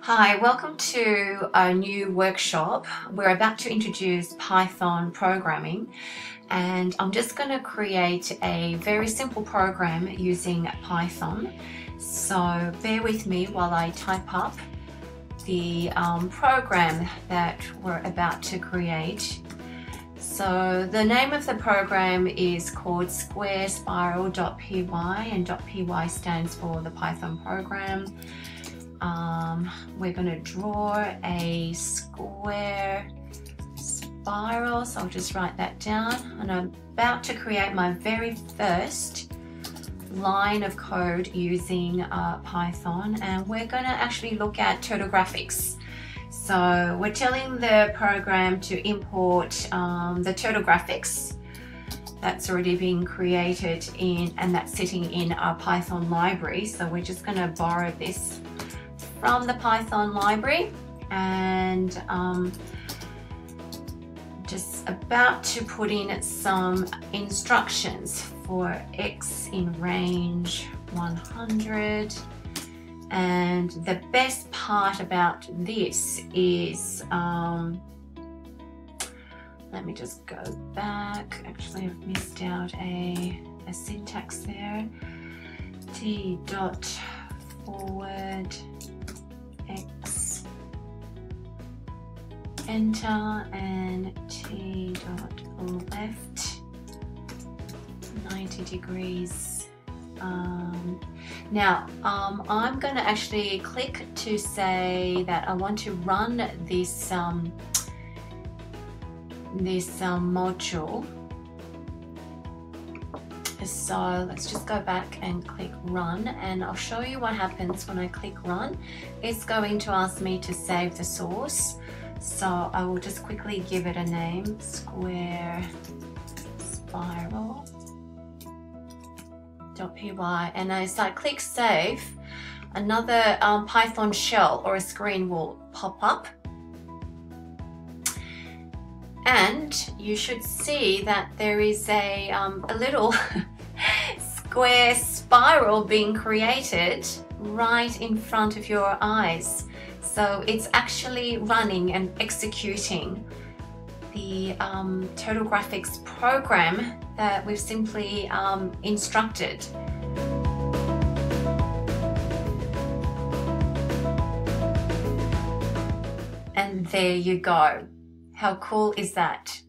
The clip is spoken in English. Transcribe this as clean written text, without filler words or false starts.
Hi, welcome to a new workshop. We're about to introduce Python programming, and I'm just going to create a very simple program using Python. So bear with me while I type up the program that we're about to create. So the name of the program is called squarespiral.py, and .py stands for the Python program. We're going to draw a square spiral, so I'll just write that down. And I'm about to create my very first line of code using Python, and we're going to actually look at turtle graphics. So we're telling the program to import the turtle graphics that's already been created and that's sitting in our Python library. So we're just going to borrow this from the Python library, and just about to put in some instructions for x in range 100. And the best part about this is, let me just go back. Actually, I've missed out a syntax there. T dot forward x enter and t dot left 90 degrees. Now I'm going to actually click to say that I want to run this module. So let's just go back and click run, and I'll show you what happens when I click run. It's going to ask me to save the source, so I will just quickly give it a name, square spiral.py, and as I click save, another Python shell or a screen will pop up, and you should see that there is a little square spiral being created right in front of your eyes. So it's actually running and executing the turtle graphics program that we've simply instructed. And there you go. How cool is that?